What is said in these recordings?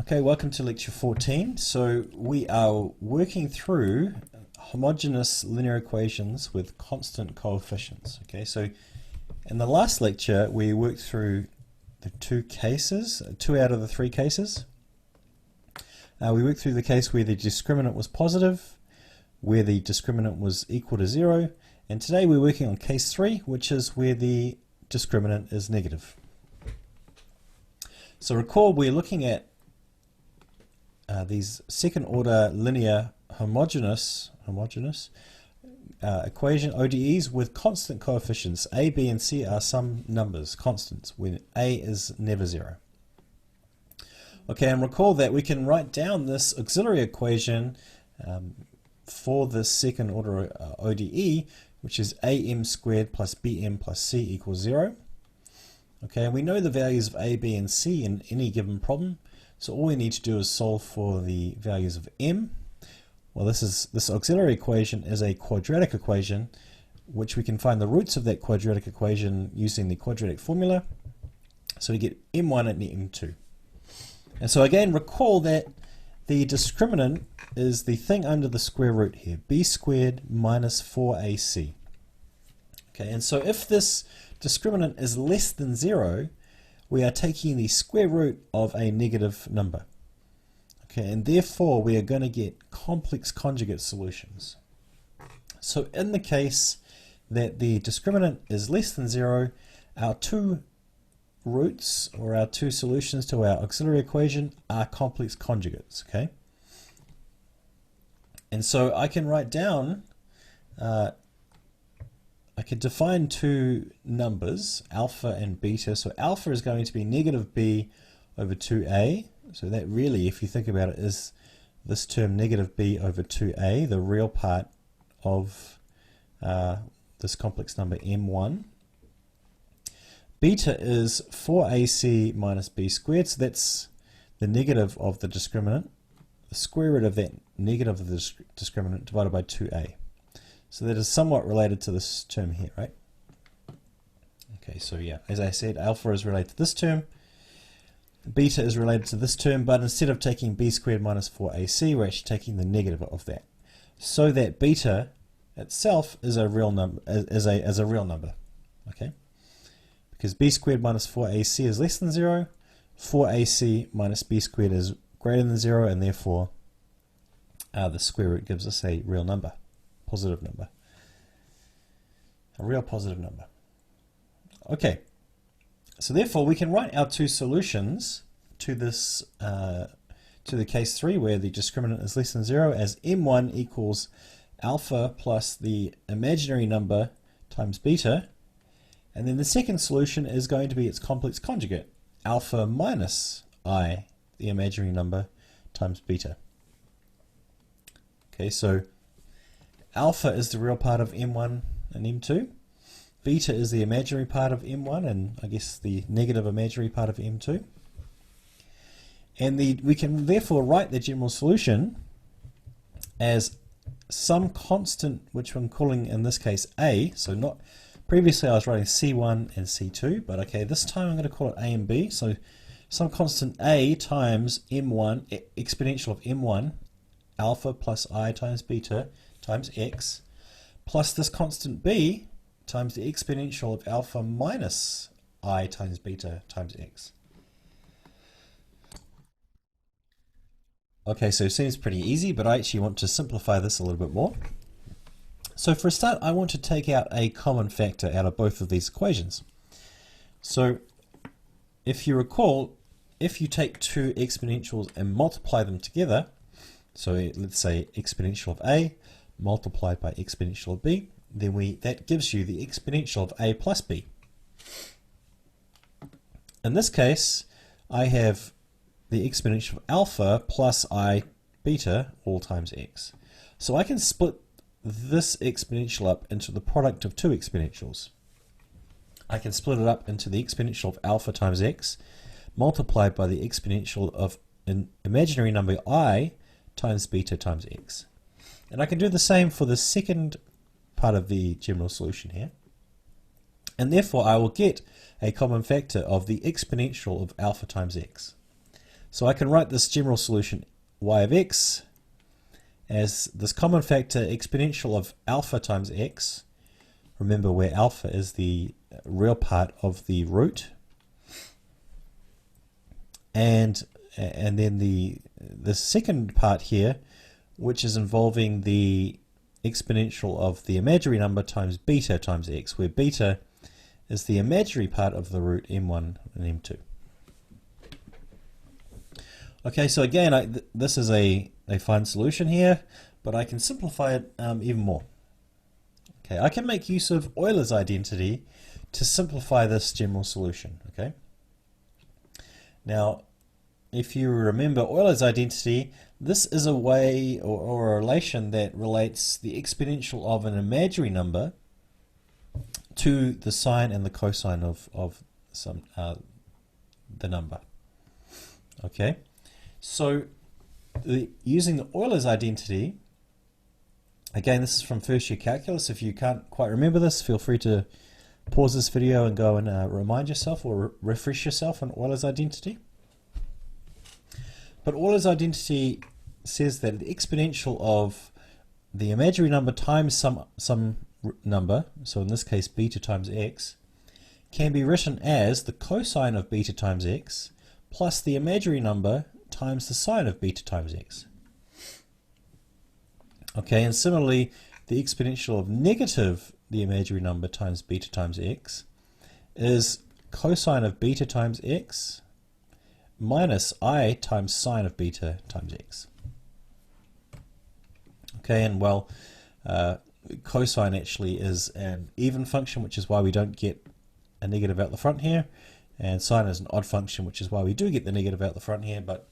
Okay, welcome to lecture 14. So we are working through homogeneous linear equations with constant coefficients. Okay, so in the last lecture we worked through the two out of the three cases. We worked through the case where the discriminant was positive, where the discriminant was equal to 0, and today we're working on case 3, which is where the discriminant is negative. So recall we're looking at these second order linear homogeneous equation ODEs with constant coefficients. A, B, and C are some numbers, constants, when A is never 0. Okay, and recall that we can write down this auxiliary equation for this second order ODE, which is AM squared plus BM plus C equals 0. Okay, and we know the values of A, B, and C in any given problem. So all we need to do is solve for the values of m. Well, this auxiliary equation is a quadratic equation, which we can find the roots of that quadratic equation using the quadratic formula. So we get m1 and m2. And so again, recall that the discriminant is the thing under the square root here, b squared minus 4ac. Okay, and so if this discriminant is less than 0, we are taking the square root of a negative number. Okay, and therefore we are going to get complex conjugate solutions. So in the case that the discriminant is less than 0, our two roots, or our two solutions to our auxiliary equation, are complex conjugates. Okay, and so I can write down I could define two numbers, alpha and beta. So alpha is going to be negative b over 2a. So that really, if you think about it, is this term negative b over 2a, the real part of this complex number m1. Beta is 4ac minus b squared. So that's the negative of the discriminant. The square root of that negative of the discriminant divided by 2a. So that is somewhat related to this term here, right? Okay, so yeah, as I said, alpha is related to this term, beta is related to this term, but instead of taking b squared minus 4ac, we're actually taking the negative of that. So that beta itself is a real number, as a real number, okay? Because b squared minus 4ac is less than 0, 4ac minus b squared is greater than 0, and therefore the square root gives us a real number. Positive number. A real positive number. Okay, so therefore we can write our two solutions to this, to the case 3 where the discriminant is less than 0 as m1 equals alpha plus the imaginary number times beta, and then the second solution is going to be its complex conjugate, alpha minus I, the imaginary number, times beta. Okay, so alpha is the real part of m1 and m2. Beta is the imaginary part of m1 and I guess the negative imaginary part of m2. And we can therefore write the general solution as some constant, which I'm calling in this case a. So not previously I was writing c1 and c2, but okay, this time I'm going to call it a and b. So some constant a times m1, exponential of m1, alpha plus I times beta times x, plus this constant b times the exponential of alpha minus I times beta times x. Okay, so it seems pretty easy, but I actually want to simplify this a little bit more. So for a start, I want to take out a common factor out of both of these equations. So if you recall, if you take two exponentials and multiply them together, so let's say exponential of a multiplied by exponential of b, then that gives you the exponential of a plus b. In this case, I have the exponential of alpha plus I beta all times x. So I can split this exponential up into the product of two exponentials. I can split it up into the exponential of alpha times x multiplied by the exponential of an imaginary number I times beta times x. And I can do the same for the second part of the general solution here. And therefore I will get a common factor of the exponential of alpha times x. So I can write this general solution y of x as this common factor exponential of alpha times x. Remember where alpha is the real part of the root. And then the second part here, which is involving the exponential of the imaginary number times beta times x, where beta is the imaginary part of the root m1 and m2. Okay, so again, this is a fine solution here, but I can simplify it even more. Okay, I can make use of Euler's identity to simplify this general solution. Okay. Now, if you remember Euler's identity, this is a way or a relation that relates the exponential of an imaginary number to the sine and the cosine of some the number. Okay, so using the Euler's identity, again, this is from first year calculus. If you can't quite remember this, feel free to pause this video and go and remind yourself or refresh yourself on Euler's identity. But Euler's identity says that the exponential of the imaginary number times some number, so in this case beta times x, can be written as the cosine of beta times x plus the imaginary number times the sine of beta times x. Okay, and similarly, the exponential of negative the imaginary number times beta times x is cosine of beta times x minus I times sine of beta times x. Okay, and well, cosine actually is an even function, which is why we don't get a negative out the front here, and sine is an odd function, which is why we do get the negative out the front here. But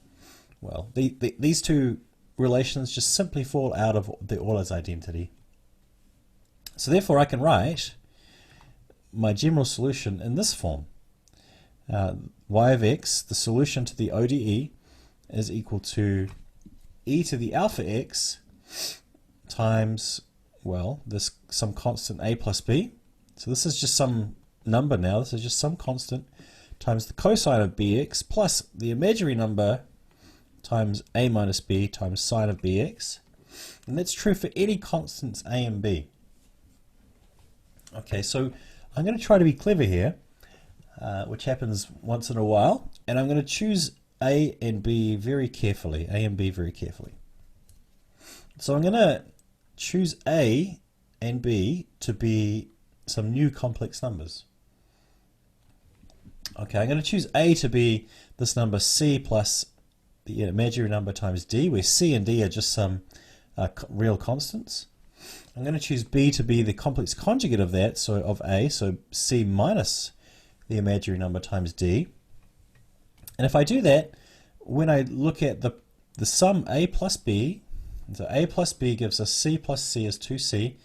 well, these two relations just simply fall out of the Euler's identity. So therefore I can write my general solution in this form. Y of x, the solution to the ODE, is equal to e to the alpha x times, well, this some constant a plus b. So this is just some number now, this is just some constant, times the cosine of bx plus the imaginary number times a minus b times sine of bx. And that's true for any constants a and b. Okay, so I'm going to try to be clever here, which happens once in a while, and I'm going to choose a and b very carefully, a and b very carefully. So I'm going to choose a and b to be some new complex numbers. Okay, I'm going to choose a to be this number c plus the imaginary number times d, where c and d are just some real constants. I'm going to choose b to be the complex conjugate of that, so of a, so c minus the imaginary number times d. And if I do that, when I look at the sum a plus b, so a plus b gives us c plus c is 2c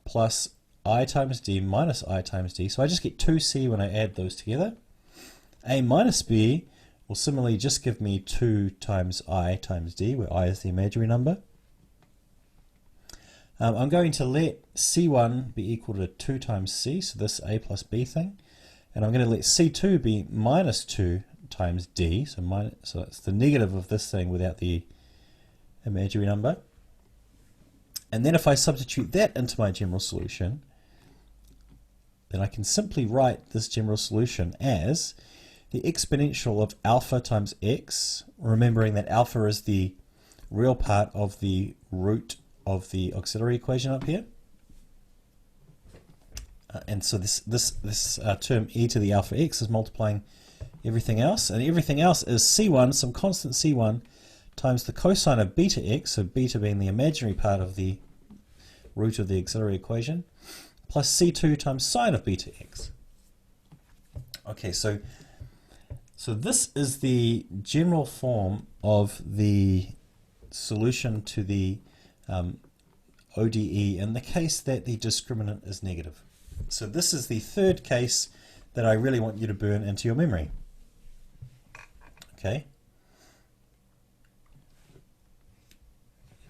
plus I times d minus I times d. So I just get 2c when I add those together. A minus b will similarly just give me 2 times I times d, where I is the imaginary number. I'm going to let c1 be equal to 2 times c, so this a plus b thing. And I'm going to let c2 be minus 2 times d, so it's the negative of this thing without the imaginary number. And then if I substitute that into my general solution, then I can simply write this general solution as the exponential of alpha times x, remembering that alpha is the real part of the root of the auxiliary equation up here. And so this term e to the alpha x is multiplying everything else, and everything else is c1, some constant c1, times the cosine of beta x, so beta being the imaginary part of the root of the auxiliary equation, plus c2 times sine of beta x. Okay, so this is the general form of the solution to the ODE in the case that the discriminant is negative. So this is the third case that I really want you to burn into your memory. Okay.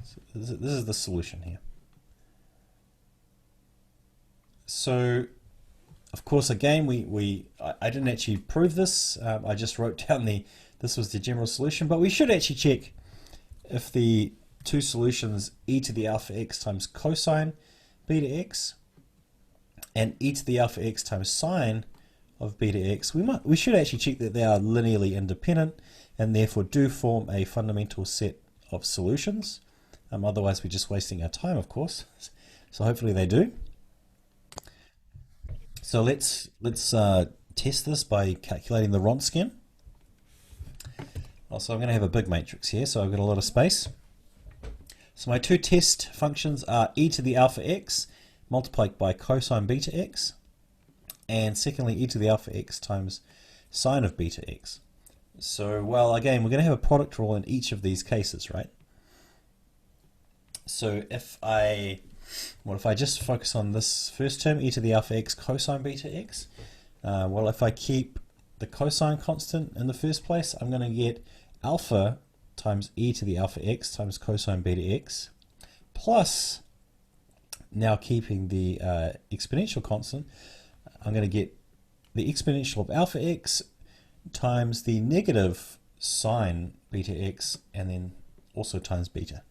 So this is the solution here. So Of course, again, I didn't actually prove this. I just wrote down this was the general solution, but we should actually check if the two solutions e to the alpha x times cosine beta x and e to the alpha x times sine of beta x, we should actually check that they are linearly independent and therefore do form a fundamental set of solutions. Otherwise, we're just wasting our time, of course. So hopefully they do. So let's test this by calculating the Wronskian. Also, I'm going to have a big matrix here, so I've got a lot of space. So my two test functions are e to the alpha x multiplied by cosine beta x, and secondly e to the alpha x times sine of beta x. So, well, again, we're going to have a product rule in each of these cases, right? So if I just focus on this first term, e to the alpha x cosine beta x, well, if I keep the cosine constant in the first place, I'm going to get alpha times e to the alpha x times cosine beta x, plus, now keeping the exponential constant, I'm going to get the exponential of alpha x times the negative sine beta x, and then also times beta.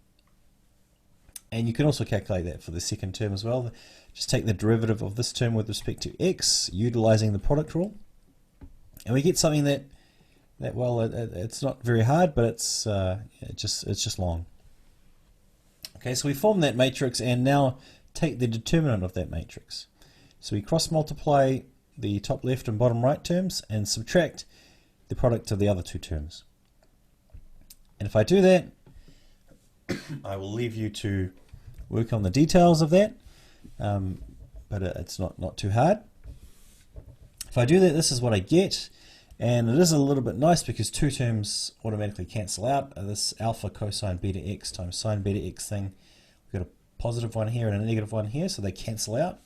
And you can also calculate that for the second term as well. Just take the derivative of this term with respect to x, utilizing the product rule. And we get something that well, it's not very hard, but it's just long. Okay, so we form that matrix and now take the determinant of that matrix. So we cross multiply the top left and bottom right terms and subtract the product of the other two terms. And if I do that, I will leave you to work on the details of that, but it's not too hard. If I do that, this is what I get, and it is a little bit nice because two terms automatically cancel out. This alpha cosine beta x times sine beta x thing, we've got a positive one here and a negative one here, so they cancel out.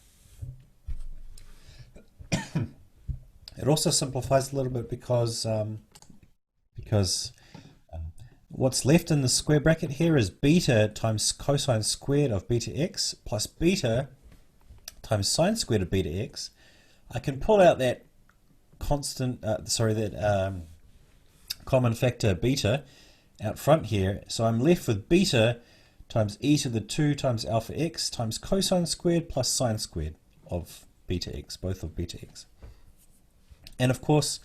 It also simplifies a little bit because what's left in the square bracket here is beta times cosine squared of beta x plus beta times sine squared of beta x. I can pull out that constant, common factor beta out front here, so I'm left with beta times e to the 2 times alpha x times cosine squared plus sine squared of beta x, both of beta x. And of course,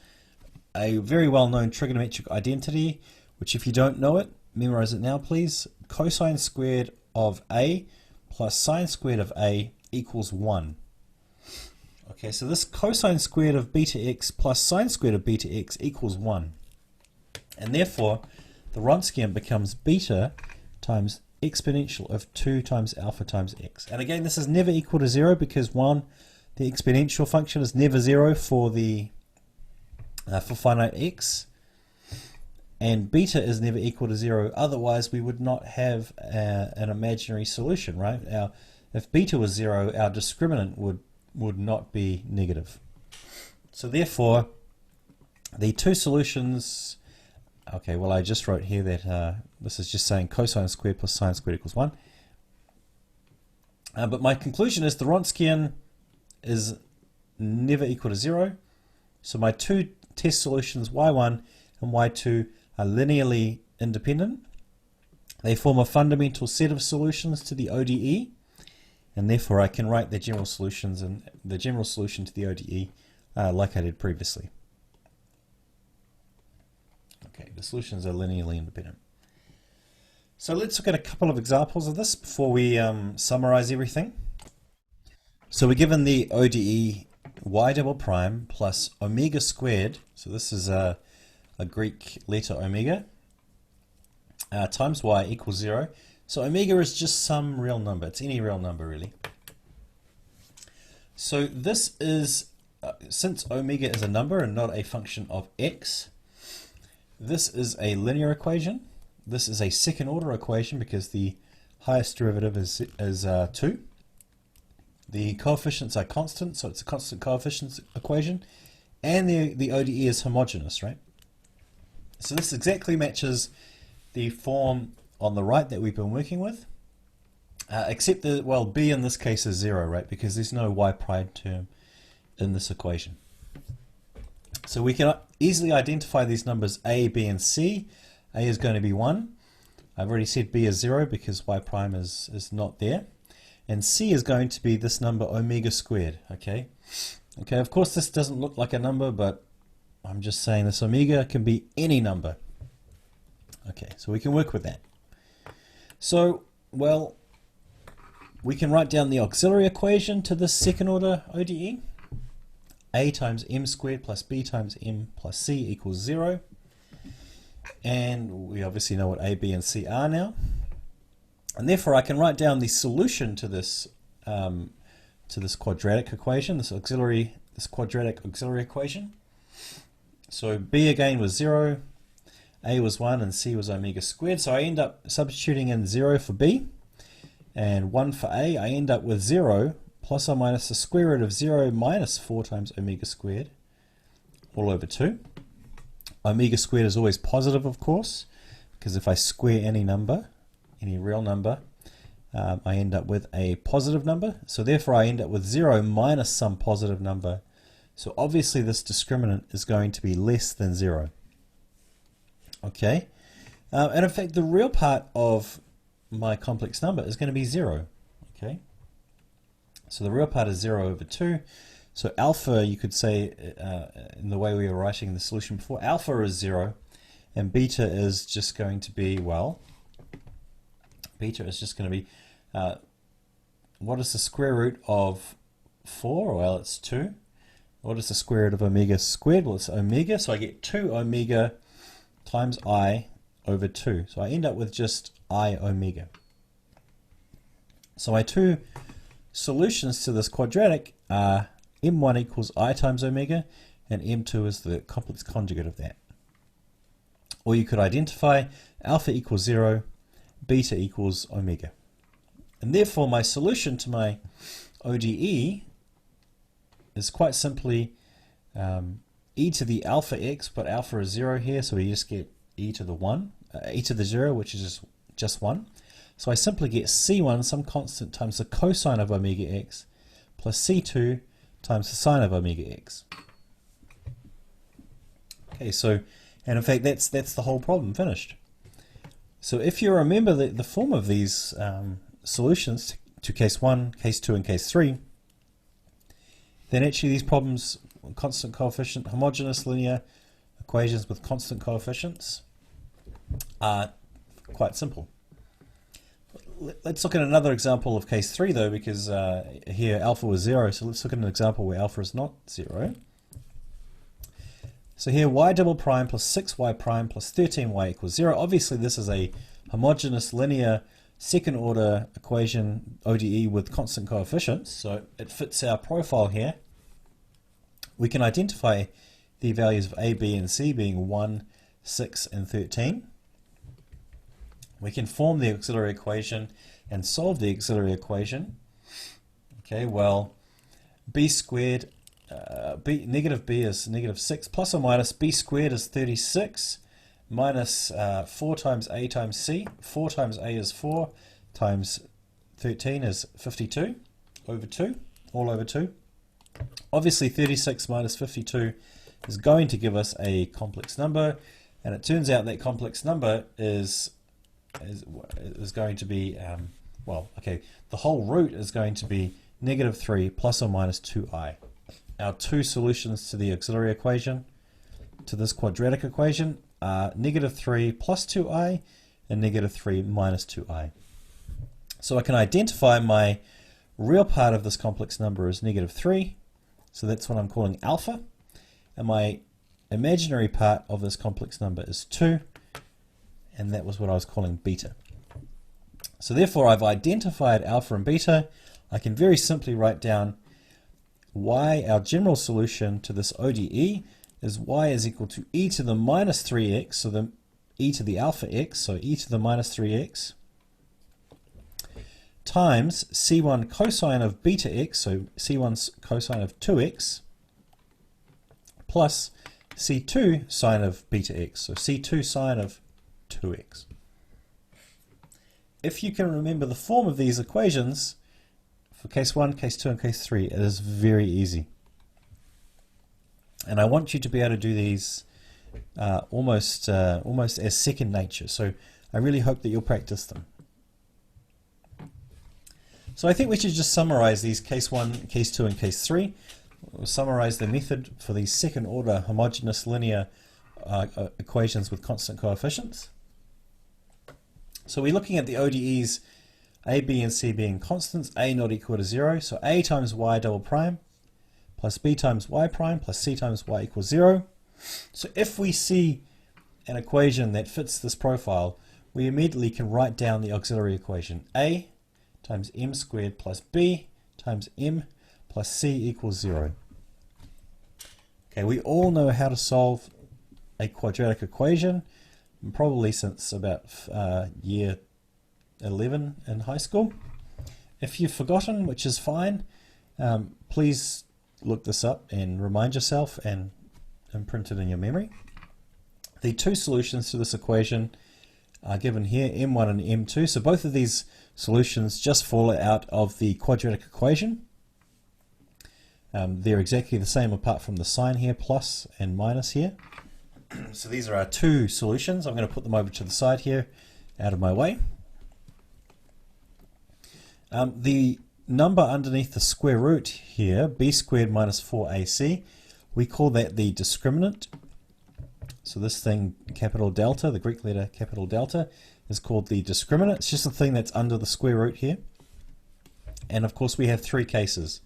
a very well-known trigonometric identity, which if you don't know it, memorize it now please. Cosine squared of a plus sine squared of a equals 1. Okay, so this cosine squared of beta x plus sine squared of beta x equals 1. And therefore, the Wronskian becomes beta times exponential of 2 times alpha times x. And again, this is never equal to 0 because the exponential function is never 0 for the for finite x, and beta is never equal to 0. Otherwise, we would not have an imaginary solution, right? If beta was 0, our discriminant would not be negative. So therefore, the two solutions. Okay, well I just wrote here that this is just saying cosine squared plus sine squared equals 1. But my conclusion is the Wronskian is never equal to 0. So my two test solutions, y1 and y2, are linearly independent. They form a fundamental set of solutions to the ODE, and therefore I can write the general solutions and the general solution to the ODE like I did previously. Okay, the solutions are linearly independent. So let's look at a couple of examples of this before we summarize everything. So we're given the ODE y double prime plus omega squared, so this is a Greek letter omega, times y equals 0. So omega is just some real number, it's any real number really. So this is, since omega is a number and not a function of x, this is a linear equation. This is a second order equation because the highest derivative is 2. The coefficients are constant, so it's a constant coefficients equation, and the ODE is homogeneous, right? So this exactly matches the form on the right that we've been working with, except that, well, b in this case is 0, right? Because there's no y prime term in this equation. So we can easily identify these numbers a, b, and c. A is going to be 1. I've already said b is 0 because y prime is not there. And c is going to be this number omega squared. Okay, of course this doesn't look like a number, but I'm just saying this omega can be any number. Okay, so we can work with that. So, well, we can write down the auxiliary equation to this second order ODE. A times m squared plus b times m plus c equals 0. And we obviously know what a, b, and c are now. And therefore I can write down the solution to this quadratic equation, this quadratic auxiliary equation. So b again was 0, a was 1, and c was omega squared. So I end up substituting in 0 for b and 1 for a. I end up with 0 plus or minus the square root of 0 minus 4 times omega squared all over 2. Omega squared is always positive, of course, because if I square any number, any real number, I end up with a positive number. So therefore I end up with 0 minus some positive number. So obviously this discriminant is going to be less than 0. Okay, and in fact the real part of my complex number is going to be 0. Okay, so the real part is 0 over 2. So alpha, you could say, in the way we were writing the solution before, alpha is 0, and beta is just going to be, well, beta is just going to be, what is the square root of 4? Well, it's 2. What is the square root of omega squared? Well, it's omega, so I get 2 omega times I over 2. So I end up with just I omega. So my two solutions to this quadratic are m1 equals I times omega, and m2 is the complex conjugate of that. Or you could identify alpha equals 0, beta equals omega. And therefore my solution to my ODE is quite simply e to the alpha x, but alpha is 0 here, so we just get e to the 0, which is just 1. So I simply get c1, some constant, times the cosine of omega x, plus c2 times the sine of omega x. Okay, so, and in fact that's the whole problem finished. So if you remember the form of these solutions to case 1, case 2, and case 3, then actually these problems, constant coefficient, homogeneous linear equations with constant coefficients, are quite simple. Let's look at another example of case 3 though, because here alpha was 0, so let's look at an example where alpha is not 0. So here y double prime plus 6y prime plus 13y equals 0. Obviously this is a homogeneous linear second order equation ODE with constant coefficients, so it fits our profile here. We can identify the values of a, b, and c being 1, 6, and 13. We can form the auxiliary equation and solve the auxiliary equation. Okay, well, b squared, negative b is negative 6, plus or minus b squared is 36, minus 4 times a times c. 4 times a is 4, times 13 is 52, over 2, all over 2. Obviously 36 minus 52 is going to give us a complex number, and it turns out that complex number is going to be, well, okay, the whole root is going to be negative 3 plus or minus 2i. Our two solutions to the auxiliary equation, to this quadratic equation, are negative 3 plus 2i and negative 3 minus 2i. So I can identify my real part of this complex number as negative 3, so that's what I'm calling alpha, and my imaginary part of this complex number is 2, and that was what I was calling beta. So therefore I've identified alpha and beta. I can very simply write down y, our general solution to this ODE, is y is equal to e to the minus 3x, so the e to the alpha x, so e to the minus 3x, times c1 cosine of beta x, so c1's cosine of 2x, plus c2 sine of beta x, so c2 sine of 2x. If you can remember the form of these equations for case 1, case 2, and case 3, it is very easy. And I want you to be able to do these almost as second nature. So I really hope that you'll practice them. So I think we should just summarize these case 1, case 2, and case 3. We'll summarize the method for these second order homogeneous linear equations with constant coefficients. So we're looking at the ODEs a, b, and c being constants, a not equal to 0. So a times y double prime plus b times y prime plus c times y equals 0. So if we see an equation that fits this profile, we immediately can write down the auxiliary equation. A times m squared plus b times m plus c equals 0. Okay, we all know how to solve a quadratic equation, probably since about year 11 in high school. If you've forgotten, which is fine, please look this up and remind yourself and imprint it in your memory. The two solutions to this equation are given here, m1 and m2. So both of these solutions just fall out of the quadratic equation. They're exactly the same apart from the sign here, plus and minus here. So these are our two solutions. I'm going to put them over to the side here, out of my way. The number underneath the square root here, b squared minus 4ac, we call that the discriminant. So this thing, capital delta, the Greek letter capital delta, is called the discriminant. It's just the thing that's under the square root here. And of course we have three cases.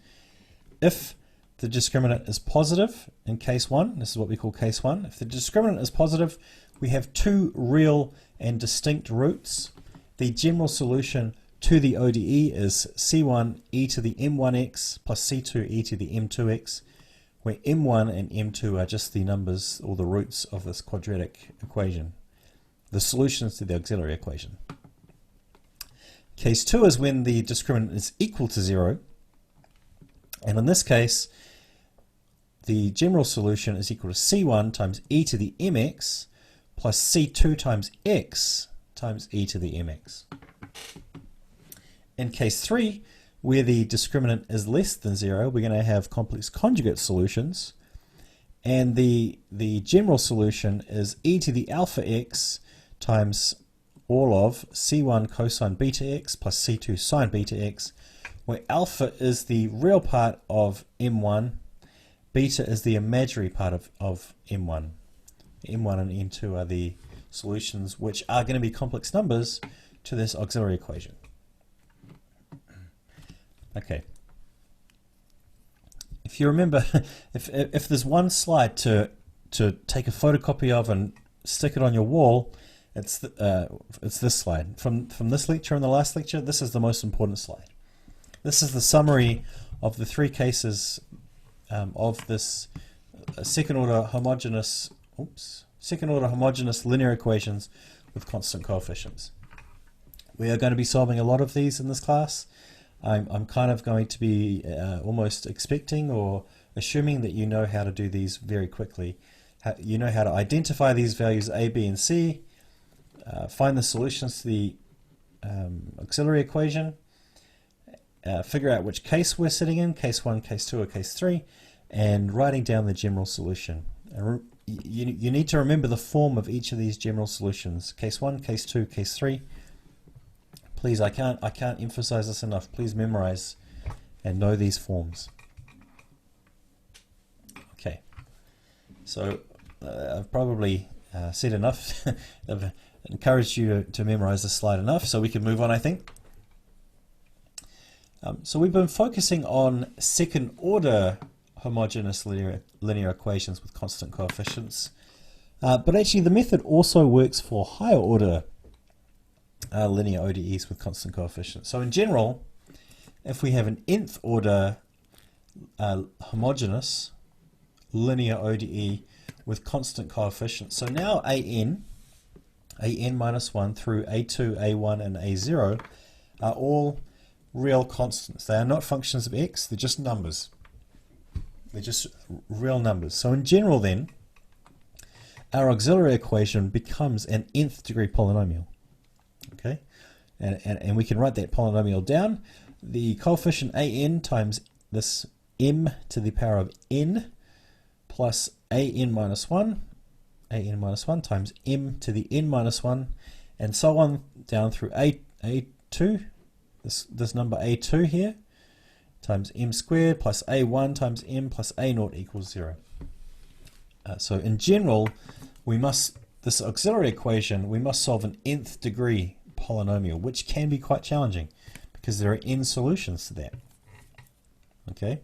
If the discriminant is positive in case 1, this is what we call case 1. If the discriminant is positive, we have two real and distinct roots. The general solution to the ODE is c1 e to the m1x plus c2 e to the m2x, where m1 and m2 are just the numbers or the roots of this quadratic equation, the solutions to the auxiliary equation. Case 2 is when the discriminant is equal to 0, and in this case the general solution is equal to c1 times e to the mx plus c2 times x times e to the mx. In case 3, where the discriminant is less than 0, we're going to have complex conjugate solutions, and the general solution is e to the alpha x times all of c1 cosine beta x plus c2 sine beta x, where alpha is the real part of m1, beta is the imaginary part of m1. m1 and m2 are the solutions which are going to be complex numbers to this auxiliary equation. Okay. If you remember, if there's one slide to take a photocopy of and stick it on your wall, it's this slide. From this lecture and the last lecture, this is the most important slide. This is the summary of the three cases of this second order homogeneous linear equations with constant coefficients. We are going to be solving a lot of these in this class. I'm kind of going to be almost expecting or assuming that you know how to do these very quickly. You know how to identify these values a, b, and c, find the solutions to the auxiliary equation, figure out which case we're sitting in, case 1, case 2, or case 3, and writing down the general solution. You need to remember the form of each of these general solutions. Case 1, case 2, case 3. Please, I can't emphasize this enough. Please memorize and know these forms. Okay, so I've probably said enough. I've encouraged you to memorize this slide enough, so we can move on, I think. So we've been focusing on second order homogeneous linear equations with constant coefficients, but actually the method also works for higher order linear ODEs with constant coefficients. So in general, if we have an nth order homogeneous linear ODE with constant coefficients, so now an minus 1 through a2, a1, and a0 are all real constants. They are not functions of x, they're just numbers. They're just real numbers. So in general then, our auxiliary equation becomes an nth degree polynomial. Okay, and we can write that polynomial down. The coefficient an times this m to the power of n plus an minus 1 times m to the n minus 1, and so on down through a2, this number a2 here, times m squared plus a1 times m plus a naught equals 0. So in general, this auxiliary equation, we must solve an nth degree polynomial, which can be quite challenging because there are n solutions to that. Okay.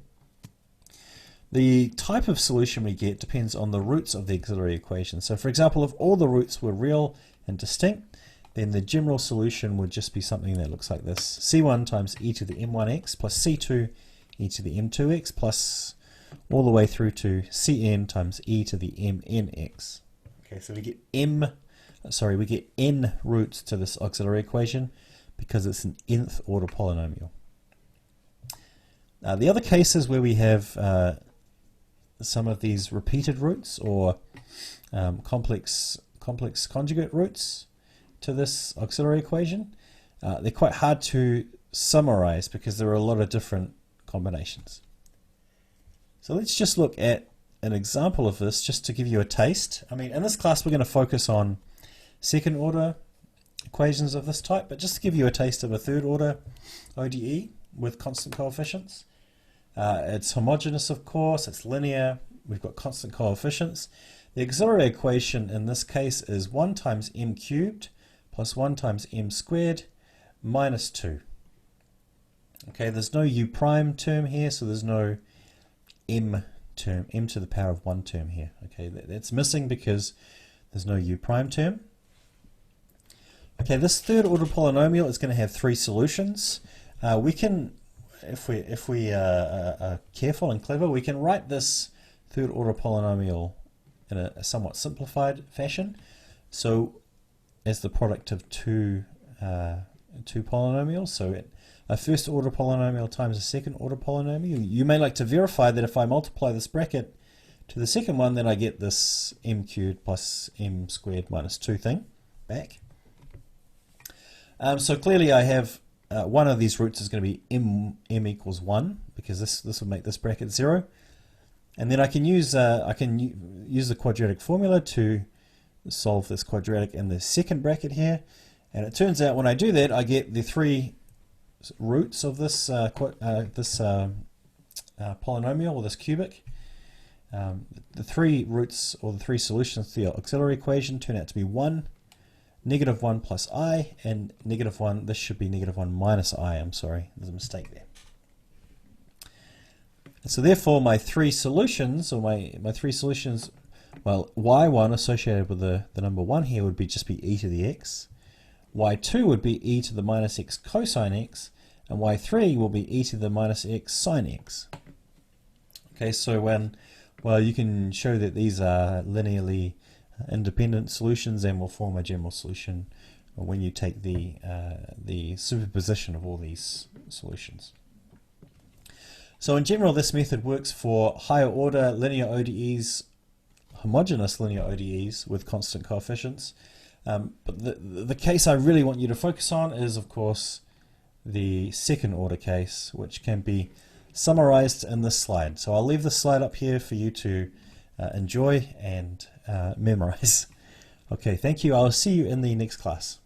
The type of solution we get depends on the roots of the auxiliary equation. So for example, if all the roots were real and distinct, then the general solution would just be something that looks like this. C1 times e to the m1x plus C2 e to the m2x plus all the way through to Cn times e to the mnx. Okay, so we get n roots to this auxiliary equation because it's an nth order polynomial. The other cases where we have some of these repeated roots or complex conjugate roots to this auxiliary equation, they're quite hard to summarize because there are a lot of different combinations. So let's just look at an example of this just to give you a taste. I mean, in this class we're going to focus on second order equations of this type, but just to give you a taste of a third order ODE with constant coefficients. It's homogeneous, of course, it's linear, we've got constant coefficients. The auxiliary equation in this case is 1 times m cubed plus 1 times m squared minus 2. Okay, there's no u prime term here, so there's no m term, m to the power of 1 term here. Okay, that's missing because there's no u prime term. Okay, this third order polynomial is going to have 3 solutions. We can, if we are careful and clever, we can write this third order polynomial in a somewhat simplified fashion. So as the product of two polynomials, so a first order polynomial times a second order polynomial. You may like to verify that if I multiply this bracket to the second one, then I get this m cubed plus m squared minus 2 thing back. So clearly I have one of these roots is going to be m equals 1 because this will make this bracket 0. And then I can use the quadratic formula to solve this quadratic in the second bracket here. And it turns out when I do that, I get the 3 roots of this polynomial, or this cubic. The 3 roots, or the 3 solutions to the auxiliary equation, turn out to be 1, negative 1 plus I, and negative 1, this should be negative 1 minus I, I'm sorry, there's a mistake there. And so therefore my 3 solutions, or my 3 solutions, well, y1 associated with the number 1 here would be just be e to the x, y2 would be e to the minus x cosine x, and y3 will be e to the minus x sine x. Okay, so well, you can show that these are linearly independent solutions and will form a general solution when you take the superposition of all these solutions. So in general, this method works for higher order linear ODEs, homogeneous linear ODEs with constant coefficients. But the case I really want you to focus on is, of course, the second order case, which can be summarized in this slide. So I'll leave this slide up here for you to enjoy and memorize. Okay, thank you. I'll see you in the next class.